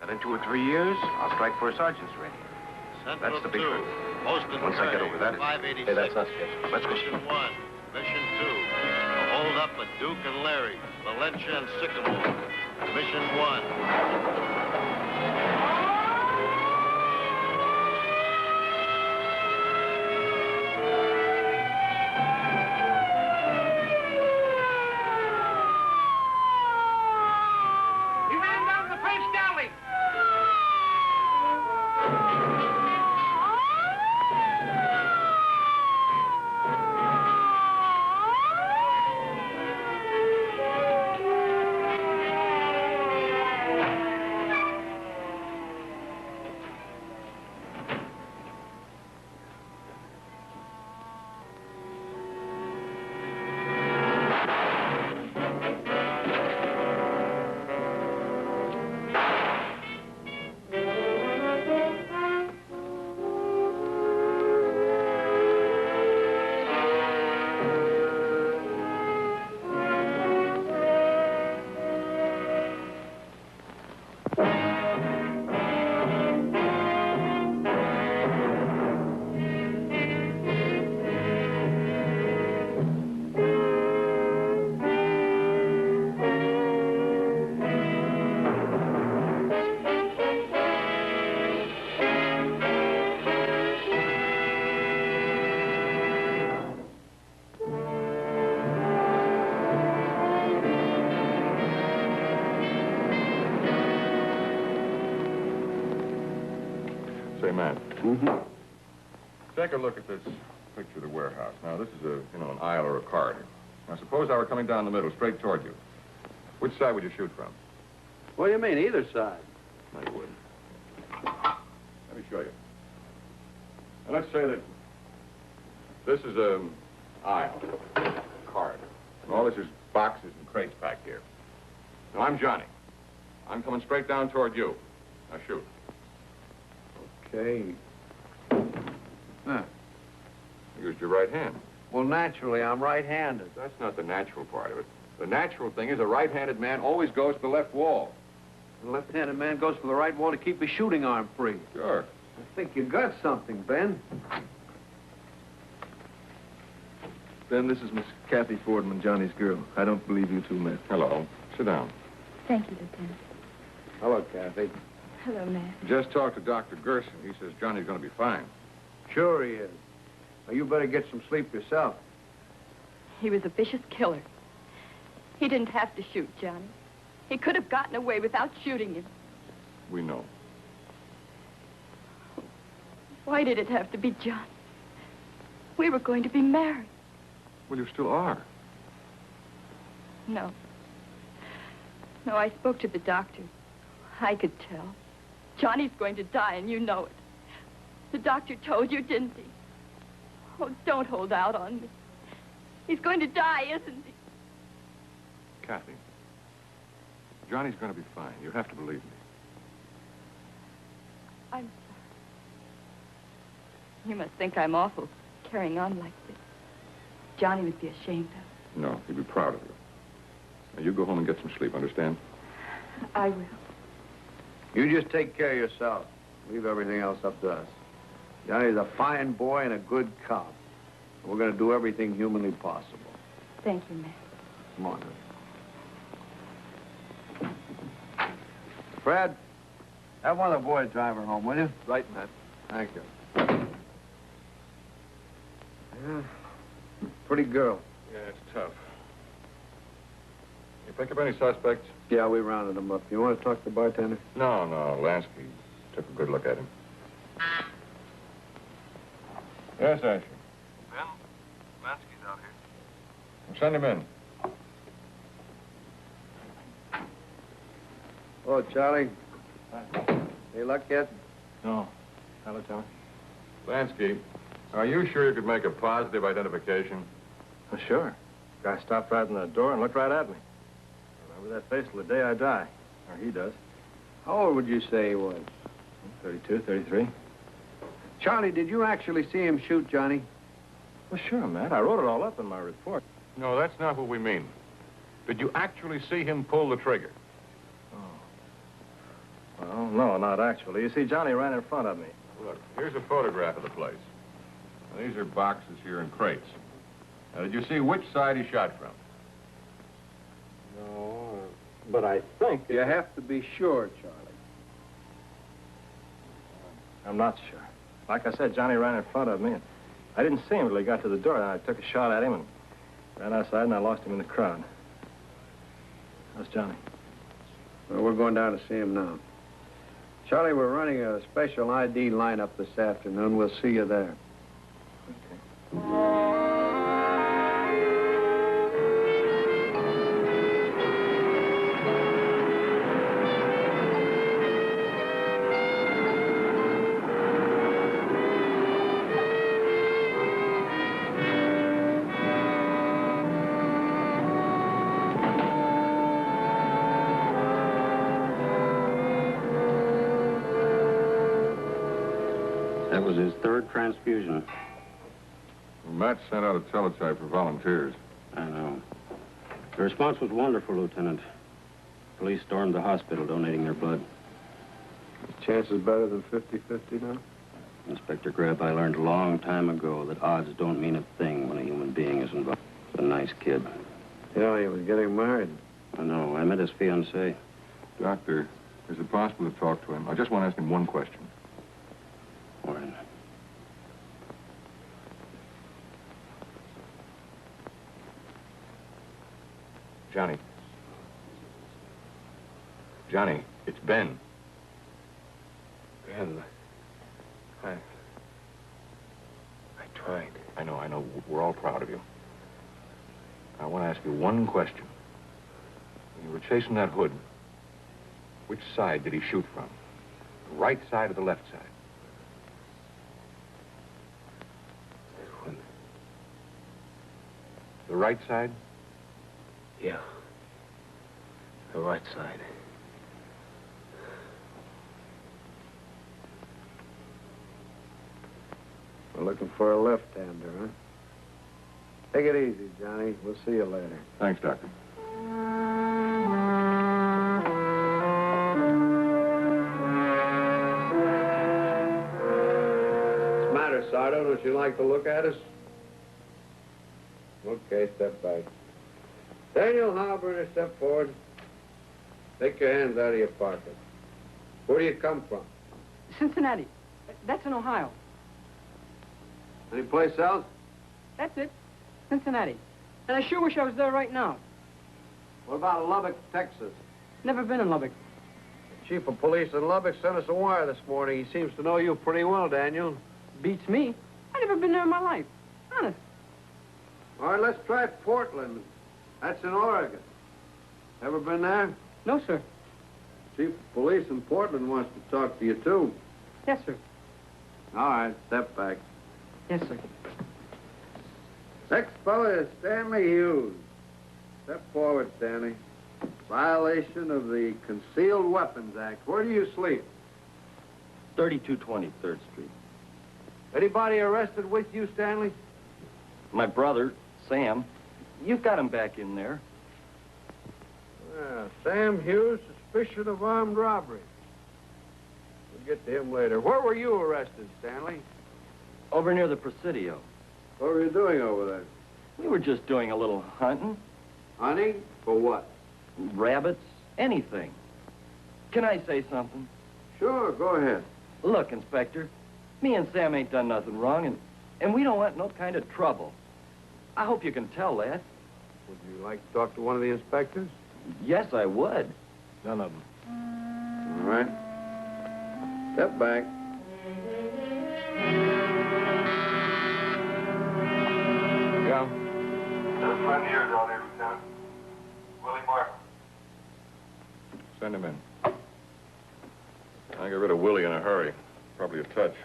And in 2 or 3 years, I'll strike for a sergeant's rating. That's the big thing. Once I get over that, hey, that's us, kid. Let's go. Mission 1, Mission 2. A hold up at Duke and Larry, Valencia and Sycamore. Mission 1. Say, Matt. Mm-hmm. Take a look at this picture of the warehouse. Now, this is an aisle or a corridor. Now, suppose I were coming down the middle, straight toward you. Which side would you shoot from? What do you mean, either side? No, you wouldn't. Let me show you. Now, let's say that this is an aisle, corridor. And all this is boxes and crates back here. Now, I'm Johnny. I'm coming straight down toward you. Now, shoot. Okay. Huh. You used your right hand. Well, naturally, I'm right-handed. That's not the natural part of it. The natural thing is a right-handed man always goes to the left wall. The left-handed man goes for the right wall to keep his shooting arm free. Sure. I think you got something, Ben. Ben, this is Miss Kathy Fordman, Johnny's girl. I don't believe you two met. Hello. Sit down. Thank you, Lieutenant. Hello, Kathy. Hello, Matt. Just talked to Dr. Gerson. He says Johnny's going to be fine. Sure he is. Now, you better get some sleep yourself. He was a vicious killer. He didn't have to shoot Johnny. He could have gotten away without shooting him. We know. Why did it have to be Johnny? We were going to be married. Well, you still are. No. No, I spoke to the doctor. I could tell. Johnny's going to die, and you know it. The doctor told you, didn't he? Oh, don't hold out on me. He's going to die, isn't he? Kathy, Johnny's going to be fine. You have to believe me. I'm sorry. You must think I'm awful, carrying on like this. Johnny would be ashamed of. No, he'd be proud of you. Now, you go home and get some sleep, understand? I will. You just take care of yourself. Leave everything else up to us. Johnny's a fine boy and a good cop. We're going to do everything humanly possible. Thank you, Matt. Come on. Fred, have one of the boys drive her home, will you? Right, Matt. Thank you. Yeah. Pretty girl. Yeah, it's tough. You pick up any suspects? Yeah, we rounded them up. You want to talk to the bartender? No, Lansky took a good look at him. Yes, Asher. Ben, Lansky's out here. Well, send him in. Oh, Charlie. Any luck yet? No. Hello, Tommy. Lansky, are you sure you could make a positive identification? Oh, sure. Guy stopped right in the door and looked right at me. I remember that face till the day I die. Or he does. How old would you say he was? 32, 33. Charlie, did you actually see him shoot Johnny? Well, sure, Matt. I wrote it all up in my report. No, that's not what we mean. Did you actually see him pull the trigger? Oh. Well, no, not actually. You see, Johnny ran in front of me. Look, here's a photograph of the place. Now, these are boxes here and crates. Now, did you see which side he shot from? No, but I think... You have to be sure, Charlie. I'm not sure. Like I said, Johnny ran in front of me, and I didn't see him until he got to the door. And I took a shot at him and ran outside, and I lost him in the crowd. How's Johnny? Well, we're going down to see him now. Charlie, we're running a special ID lineup this afternoon. We'll see you there. Okay. That was his third transfusion. Well, Matt sent out a teletype for volunteers. I know. The response was wonderful, Lieutenant. Police stormed the hospital donating their blood. Chances better than 50-50 now? Inspector Greb, I learned a long time ago that odds don't mean a thing when a human being is involved. He's a nice kid. Yeah, he was getting married. I know. I met his fiancée. Doctor, is it possible to talk to him? I just want to ask him one question. Warren. Johnny. Johnny, it's Ben. Ben, I tried. I know. We're all proud of you. I want to ask you one question. When you were chasing that hood, which side did he shoot from? The right side or the left side? This one. The right side? Yeah. The right side. We're looking for a left-hander, huh? Take it easy, Johnny. We'll see you later. Thanks, Doctor. What's the matter, Sardo? Don't you like to look at us? Okay, step back. Daniel Halburner, step forward. Take your hands out of your pocket. Where do you come from? Cincinnati. That's in Ohio. Any place else? That's it. Cincinnati. And I sure wish I was there right now. What about Lubbock, Texas? Never been in Lubbock. The chief of police in Lubbock sent us a wire this morning. He seems to know you pretty well, Daniel. Beats me. I never been there in my life. Honest. All right, let's try Portland. That's in Oregon. Ever been there? No, sir. Chief of police in Portland wants to talk to you, too. Yes, sir. All right, step back. Yes, sir. Next fellow is Stanley Hughes. Step forward, Stanley. Violation of the Concealed Weapons Act. Where do you sleep? 3220 3rd Street. Anybody arrested with you, Stanley? My brother, Sam. You've got him back in there. Yeah, Sam Hughes, suspicion of armed robbery. We'll get to him later. Where were you arrested, Stanley? Over near the Presidio. What were you doing over there? We were just doing a little hunting. Hunting? For what? Rabbits, anything. Can I say something? Sure, go ahead. Look, Inspector, me and Sam ain't done nothing wrong, and we don't want no kind of trouble. I hope you can tell that. Would you like to talk to one of the inspectors? Yes, I would. None of them. All right. Step back. Yeah? Just one here down there, Lieutenant. Willie Martin. Send him in. I get rid of Willie in a hurry. Probably a touch.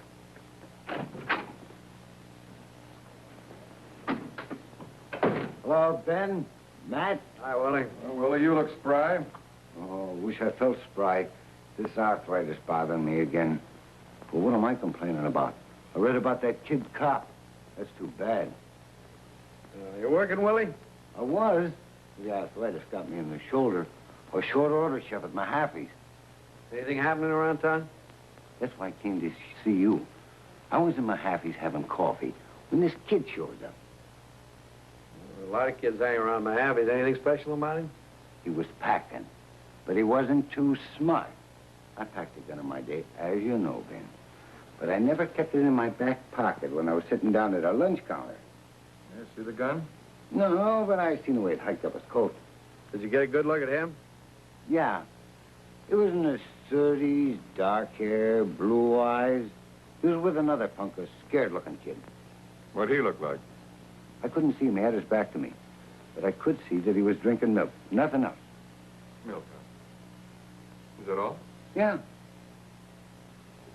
Hello, Ben. Matt? Hi, Willie. Well, Willie, you look spry. Oh, wish I felt spry. This arthritis bothering me again. Well, what am I complaining about? I read about that kid cop. That's too bad. You working, Willie? I was. The arthritis got me in the shoulder. A short order chef at my Happy's. Anything happening around town? That's why I came to see you. I was in Mahaffey's having coffee when this kid shows up. A lot of kids hang around Mahaffey's. Anything special about him? He was packing, but he wasn't too smart. I packed a gun in my day, as you know, Ben. But I never kept it in my back pocket when I was sitting down at a lunch counter. Yeah, see the gun? No, but I seen the way it hiked up his coat. Did you get a good look at him? Yeah. It was in his 30s, dark hair, blue eyes. He was with another punk, a scared-looking kid. What'd he look like? I couldn't see him. He had his back to me. But I could see that he was drinking milk. Nothing else. Milk. Is that all? Yeah.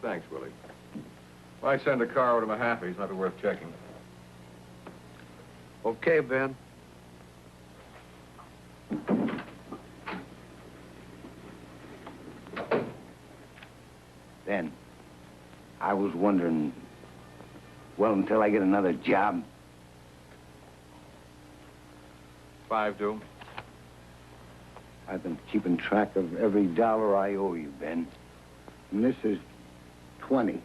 Thanks, Willie. If I send a car over to Mahaffey's, might be worth checking. Okay, Ben. Ben, I was wondering, well, until I get another job. 5 do. I've been keeping track of every dollar I owe you, Ben. And this is 20.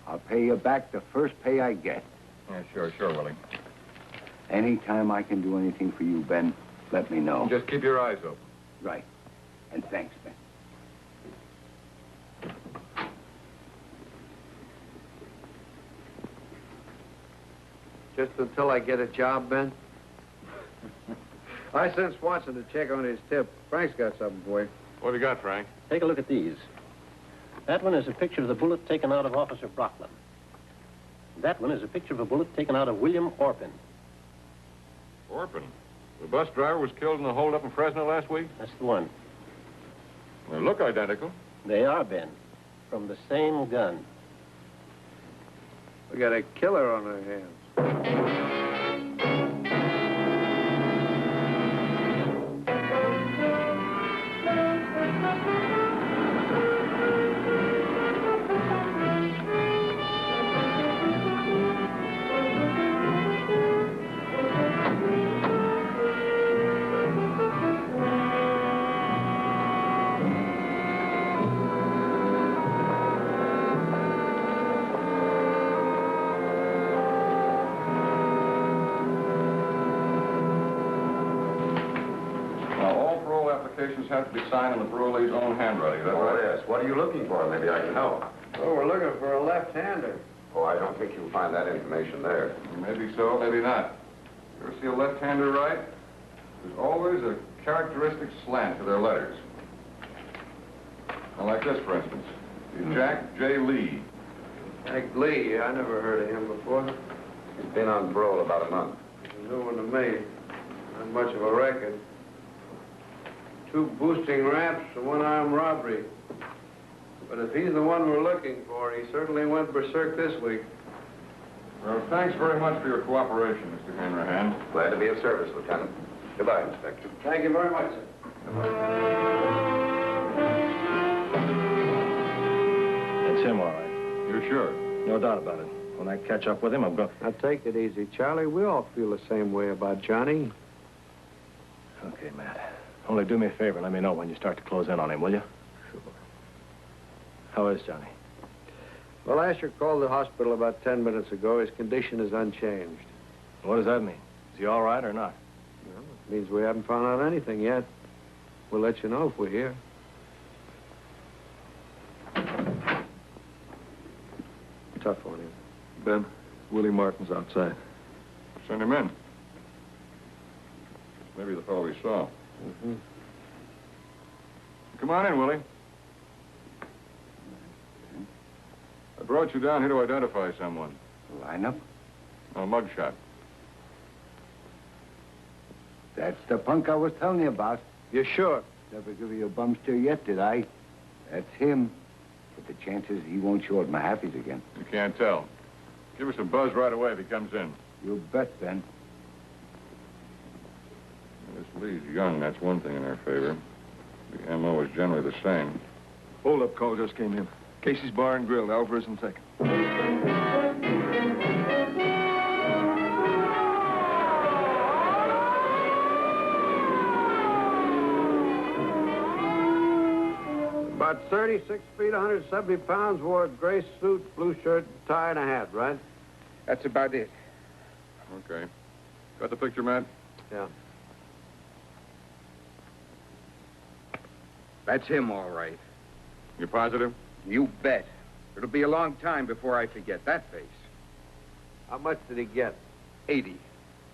I'll pay you back the first pay I get. Yeah, sure, Willie. Anytime I can do anything for you, Ben, let me know. Just keep your eyes open. Right. And thanks, Ben. Just until I get a job, Ben? I sent Swanson to check on his tip. Frank's got something for you. What have you got, Frank? Take a look at these. That one is a picture of the bullet taken out of Officer Brocklin. That one is a picture of a bullet taken out of William Orpin. Orpin? The bus driver was killed in the holdup in Fresno last week? That's the one. They look identical. They are, Ben. From the same gun. We got a killer on our hands. Have to be signed in the parolee's own handwriting, is that right? Oh, yes. What are you looking for? Maybe I can help. Well, we're looking for a left-hander. Oh, I don't think you'll find that information there. Maybe so, maybe not. You ever see a left-hander write? There's always a characteristic slant to their letters. Now, like this, for instance. Jack J. Lee. Jack Lee, I never heard of him before. He's been on parole about a month. He's a new one to me. Not much of a record. 2 boosting raps and 1 armed robbery. But if he's the one we're looking for, he certainly went berserk this week. Well, thanks very much for your cooperation, Mr. Hanrahan. Glad to be of service, Lieutenant. Goodbye, Inspector. Thank you very much, sir. It's him, all right. You're sure? No doubt about it. When I catch up with him, I'm going... Now, take it easy, Charlie. We all feel the same way about Johnny. Okay, Matt. Only do me a favor and let me know when you start to close in on him, will you? Sure. How is Johnny? Well, Asher called the hospital about 10 minutes ago. His condition is unchanged. What does that mean? Is he all right or not? Well, it means we haven't found out anything yet. We'll let you know if we're here. Tough on him. Ben, Willie Martin's outside. Send him in. Maybe the fellow we saw. Mm-hmm. Come on in, Willie. I brought you down here to identify someone. Lineup? A mugshot. That's the punk I was telling you about. You sure? Never give you a bum steer yet, did I? That's him. But the chances he won't show at Mahaffey's again. You can't tell. Give us a buzz right away if he comes in. You bet, Ben. This Lee's young, that's one thing in our favor. The M.O. is generally the same. Hold-up call just came in. Casey's Bar and Grill, Alvarez and Second. About 180, 6 feet, 170 pounds, wore a gray suit, blue shirt, tie, and a hat, right? That's about it. Okay. Got the picture, Matt? Yeah. That's him, all right. You positive? You bet. It'll be a long time before I forget that face. How much did he get? 80.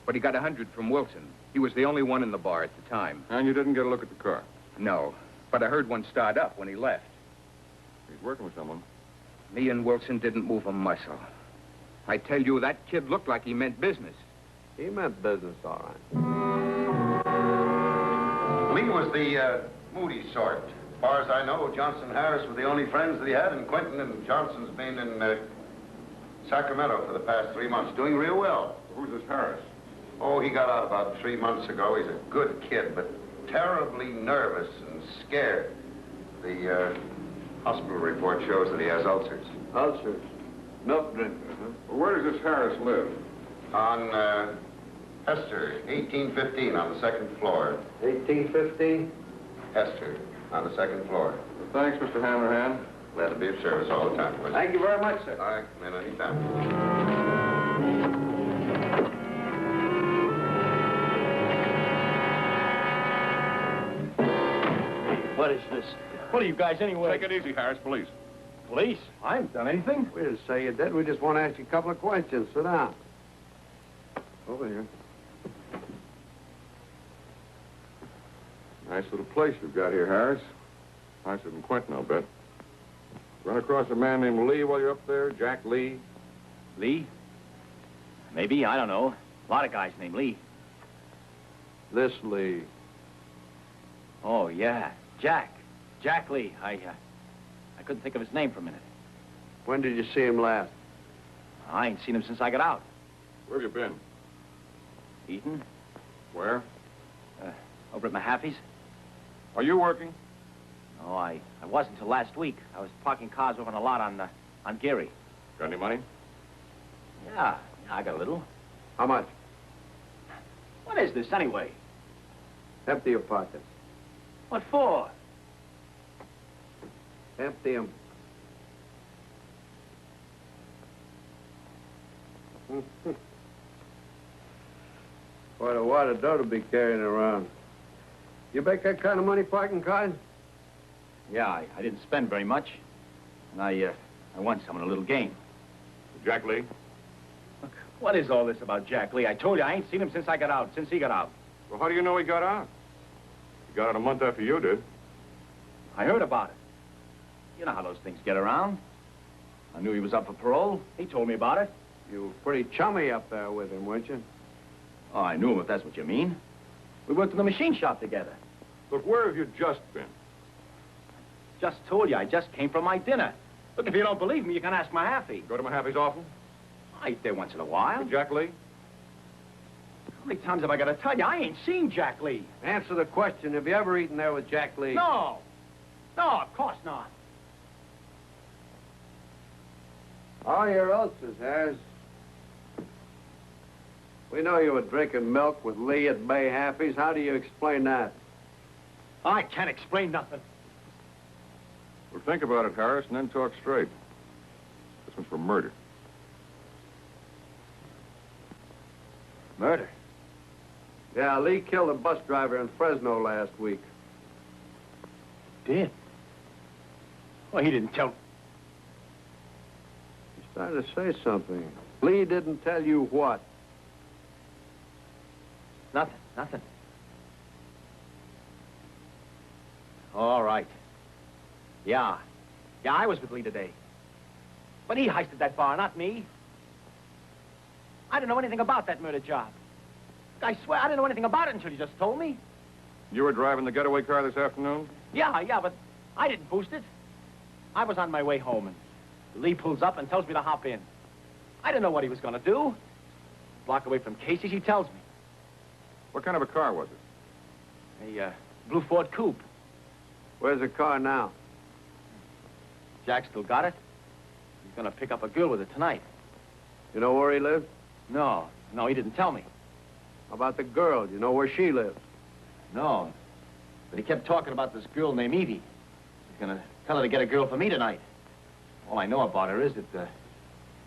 But he got 100 from Wilson. He was the only one in the bar at the time. And you didn't get a look at the car? No. But I heard one start up when he left. He's working with someone. Me and Wilson didn't move a muscle. I tell you, that kid looked like he meant business. He meant business, all right. Lee was the moody sort. As far as I know, Johnson and Harris were the only friends that he had, and Quentin and Johnson's been in Sacramento for the past 3 months, doing real well. Who's this Harris? Oh, he got out about 3 months ago. He's a good kid, but terribly nervous and scared. The hospital report shows that he has ulcers. Ulcers? Milk drinker, huh? Well, where does this Harris live? On Hester, 1815 on the second floor. 1815? Hester, on the second floor. Well, thanks, Mr. Hammerhand. Glad to be of service all the time, boys. Thank you very much, sir. All right, come in anytime. What is this? What are you guys anyway? Take it easy, Harris. Police. Police? I haven't done anything. We didn't say you did. We just want to ask you a couple of questions. Sit down. Over here. Nice little place you've got here, Harris. Nicer than Quentin, I'll bet. Run across a man named Lee while you're up there? Jack Lee? Lee? Maybe, I don't know. A lot of guys named Lee. This Lee. Oh, yeah. Jack. Jack Lee. I couldn't think of his name for a minute. When did you see him last? I ain't seen him since I got out. Where have you been? Eaton? Where? Over at Mahaffey's. Are you working? Oh, I wasn't until last week. I was parking cars over on a lot on Geary. Got any money? Yeah, I got a little. How much? What is this, anyway? Empty your pockets. What for? Empty them. Quite a wad of dough to be carrying around. You make that kind of money parking cars? Yeah, I didn't spend very much. And I won some in a little game. Jack Lee? Look, what is all this about Jack Lee? I told you, I ain't seen him since I got out, since he got out. Well, how do you know he got out? He got out a month after you did. I heard about it. You know how those things get around. I knew he was up for parole. He told me about it. You were pretty chummy up there with him, weren't you? Oh, I knew him, if that's what you mean. We worked in the machine shop together. Look, where have you just been? Just told you, I just came from my dinner. Look, if you don't believe me, you can ask Mahaffey. Go to Mahaffey's office? I eat there once in a while. With Jack Lee? How many times have I got to tell you? I ain't seen Jack Lee. Answer the question. Have you ever eaten there with Jack Lee? No. No, of course not. All your ulcers, Harris. We know you were drinking milk with Lee at Mahaffey's. How do you explain that? I can't explain nothing. Well, think about it, Harris, and then talk straight. This one's for murder. Murder? Yeah, Lee killed a bus driver in Fresno last week. Did? Well, he didn't tell... He's trying to say something. Lee didn't tell you what? Nothing. All right. Yeah, I was with Lee today. But he heisted that bar, not me. I didn't know anything about that murder job. I swear, I didn't know anything about it until you just told me. You were driving the getaway car this afternoon? Yeah, but I didn't boost it. I was on my way home, and Lee pulls up and tells me to hop in. I didn't know what he was going to do. A block away from Casey's, he tells me. What kind of a car was it? A blue Ford Coupe. Where's the car now? Jack still got it. He's going to pick up a girl with it tonight. You know where he lives? No, he didn't tell me. How about the girl? Do you know where she lives? No, but he kept talking about this girl named Evie. He's going to fella to get a girl for me tonight. All I know about her is that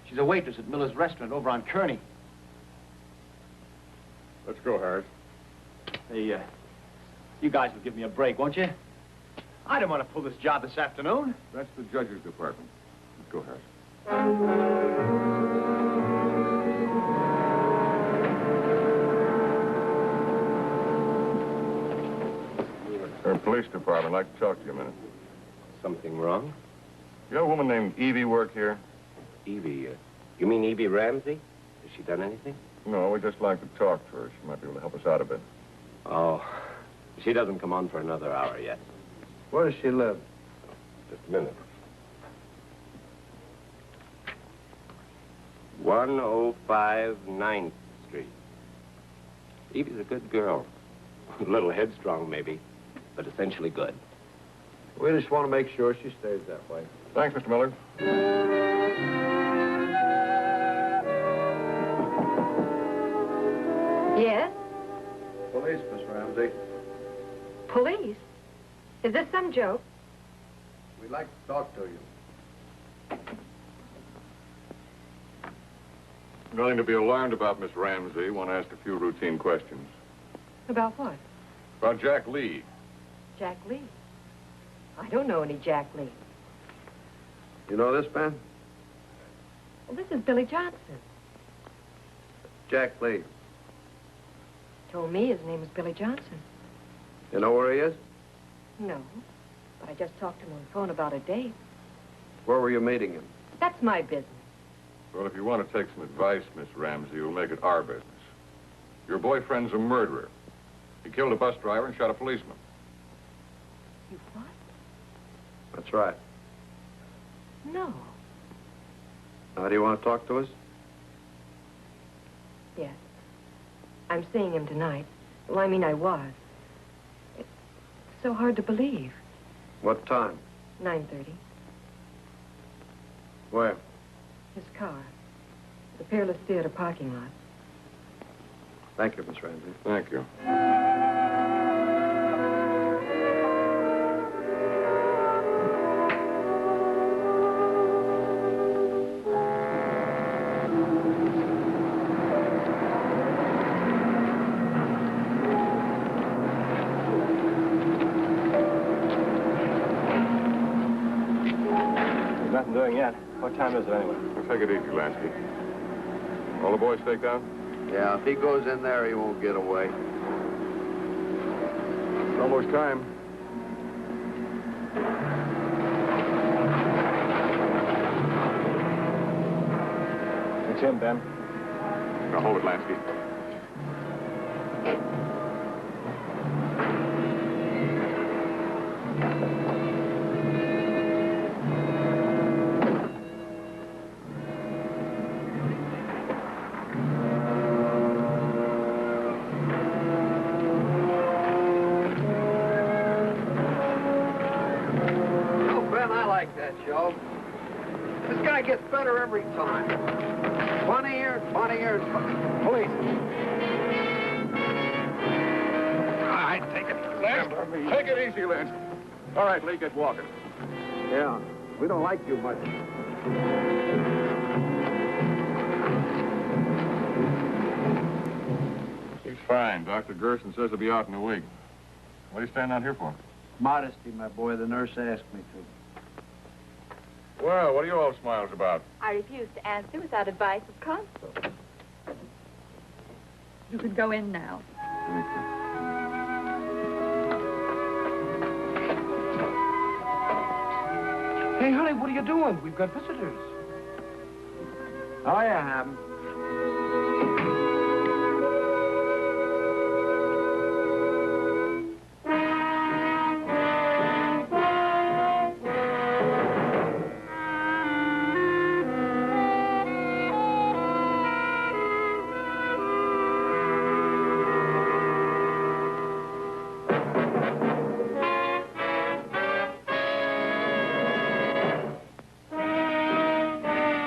she's a waitress at Miller's restaurant over on Kearney. Let's go, Harris. Hey, you guys will give me a break, won't you? I don't want to pull this job this afternoon. That's the judge's department. Let's go, Harris. Police department. I'd like to talk to you a minute. Something wrong? You have a woman named Evie work here? Evie, you mean Evie Ramsey? Has she done anything? No, we'd just like to talk to her. She might be able to help us out a bit. Oh, she doesn't come on for another hour yet. Where does she live? Just a minute. 105 9th Street. Evie's a good girl. A little headstrong, maybe, but essentially good. We just want to make sure she stays that way. Thanks, Mr. Miller. Yes? Police, Miss Ramsey. Police? Is this some joke? We'd like to talk to you. Nothing to be alarmed about, Miss Ramsey. Want to ask a few routine questions. About what? About Jack Lee. Jack Lee. I don't know any Jack Lee. You know this man? Well, this is Billy Johnson. Jack Lee. Told me his name was Billy Johnson. You know where he is? No, but I just talked to him on the phone about a date. Where were you meeting him? That's my business. Well, if you want to take some advice, Miss Ramsey, we'll make it our business. Your boyfriend's a murderer. He killed a bus driver and shot a policeman. You what? That's right. No. Now, do you want to talk to us? Yes. I'm seeing him tonight. Well, I mean, I was. It's so hard to believe. What time? 9:30. Where? His car. The Peerless Theater parking lot. Thank you, Miss Ramsey. Thank you. There's nothing doing yet. What time is it anyway? Well, take it easy, Lansky. All the boys staked out? Yeah, if he goes in there, he won't get away. It's almost time. It's him, Ben. Now hold it, Lansky. Joe. This guy gets better every time. 20 years. Police. All right, take it. Lance, take it easy, Lance. All right, Lee, get walking. Yeah, we don't like you much. He's fine. Dr. Gerson says he'll be out in a week. What are you standing out here for? Modesty, my boy. The nurse asked me to. Well, what are you all smiles about? I refuse to answer without advice of counsel. You can go in now. Thank you. Hey, honey, what are you doing? We've got visitors. Oh, yeah, have 'em.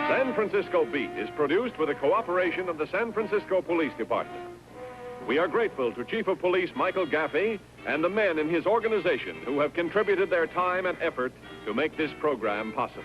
San Francisco Beat is produced with the cooperation of the San Francisco Police Department. We are grateful to Chief of Police Michael Gaffey and the men in his organization who have contributed their time and effort to make this program possible.